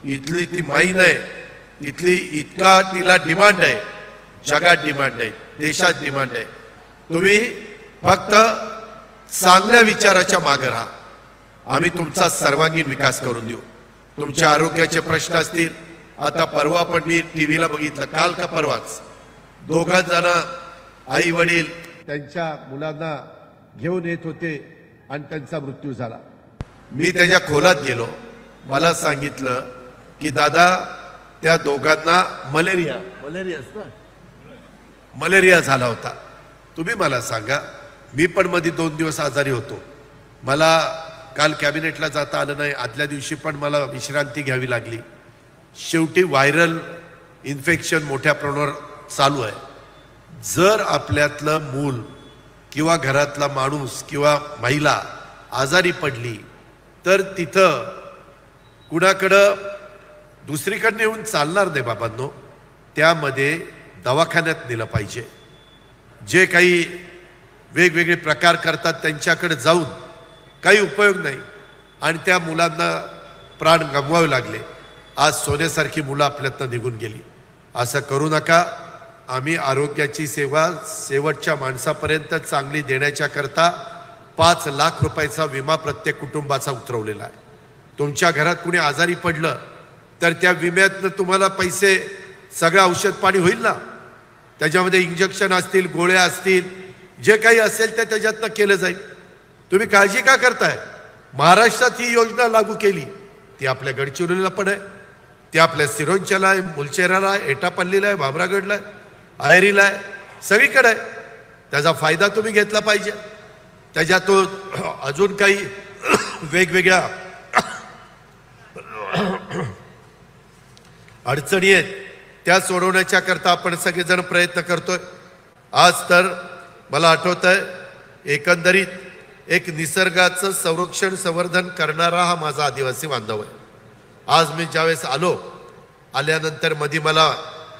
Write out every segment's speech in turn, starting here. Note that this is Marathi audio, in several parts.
इथली ती माईन आहे, इथली इतका तिला डिमांड आहे, जगात डिमांड आहे, देशात डिमांड आहे। तुम्ही फक्त चांगल्या विचाराच्या मागे राहा, आम्ही तुमचा सर्वांगीण विकास करून देऊ। तुमच्या आरोग्याचे प्रश्न असतील, आता परवा पण मी टीव्हीला बघितलं, काल का परवाच दोघा जण आई वडील त्यांच्या मुलांना घेऊन येत होते आणि त्यांचा मृत्यू झाला। मी त्याच्या खोलात गेलो, मला सांगितलं की दादा त्या दोघांना मलेरिया झाला होता। तुम्ही मला सांगा, मी पण मध्ये 2 दिवस आजारी होतो, मला काल कॅबिनेटला जाता आलं नाही, आदल्या दिवशी पण मला विश्रांती घ्यावी लागली। शेवटी व्हायरल इन्फेक्शन मोठ्या प्रमाणावर चालू आहे। जर आपल्यातलं मूल किंवा घरातला माणूस किंवा महिला आजारी पडली तर तिथं कुणाकडं दुसरीकडे येऊन चालणार नाही बाबांनो, त्यामध्ये दवाखान्यात नेलं पाहिजे। जे काही वेगवेगळे प्रकार करतात त्यांच्याकडे जाऊन काही उपयोग नाही आणि त्या मुलांना प्राण गमवावे लागले। आज सोन्यासारखी मुलं आपल्यातनं निघून गेली। असं करू नका। आम्ही आरोग्याची सेवा शेवटच्या माणसापर्यंत चांगली देण्याच्या करता 5 लाख रुपयाचा विमा प्रत्येक कुटुंबाचा उतरवलेला आहे। तुमच्या घरात कुणी आजारी पडलं तर त्या विम्यातनं तुम्हाला पैसे, सगळं औषध पाणी होईल ना, त्याच्यामध्ये इंजेक्शन असतील, गोळ्या असतील, जे काही असेल ते त्याच्यातनं केलं जाईल। तुम्ही काळजी का करताय? महाराष्ट्रात ही योजना लागू केली, ती आपल्या गडचिरोलीला पण आहे, ती आपल्या सिरोंच्याला आहे, मुलचेराला आहे, एटापल्लीला आहे, भामरागडला आहे, आयरीला आहे, सगळीकडे आहे। त्याचा फायदा तुम्ही घेतला पाहिजे। त्याच्यातून अजून काही वेगवेगळ्या अडचणी आहेत त्या सोडवण्याच्या करता आपण सगळेजण प्रयत्न करतोय। आज तर मला आठवत आहे, एकंदरीत एक निसर्गाचं संरक्षण संवर्धन करणारा हा माझा आदिवासी बांधव आहे। आज मी ज्यावेळेस आल्यानंतर मध्ये मला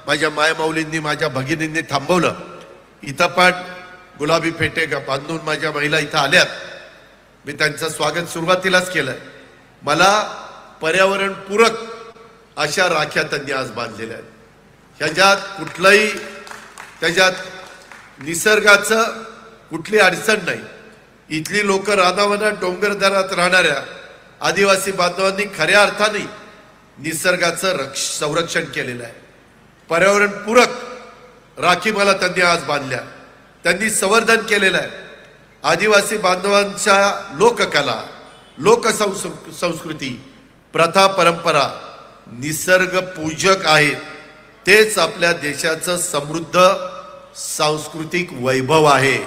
माझ्या मायमाऊलींनी, माझ्या भगिनींनी थांबवलं। इथं पण गुलाबी फेटे बांधून माझ्या महिला इथं आल्यात, मी त्यांचं स्वागत सुरुवातीलाच केलंय। मला पर्यावरणपूरक अशा राख्या त्यांनी आज बांधलेल्या आहेत। ह्याच्यात कुठलाही, त्याच्यात निसर्गाचं कुठली अडचण नाही। इथली लोक रानावनात डोंगरदरात राहणाऱ्या आदिवासी बांधवांनी खऱ्या अर्थाने निसर्गाचं संरक्षण केलेलं आहे। पर्यावरणपूरक राखी मला त्यांनी आज बांधल्या, त्यांनी संवर्धन केलेलं आहे। आदिवासी बांधवांच्या लोककला, लोकसंस्कृती, प्रथा, परंपरा निसर्ग पूजक आहेत। तेच आपल्या देशाचं समृद्ध सांस्कृतिक वैभव आहे।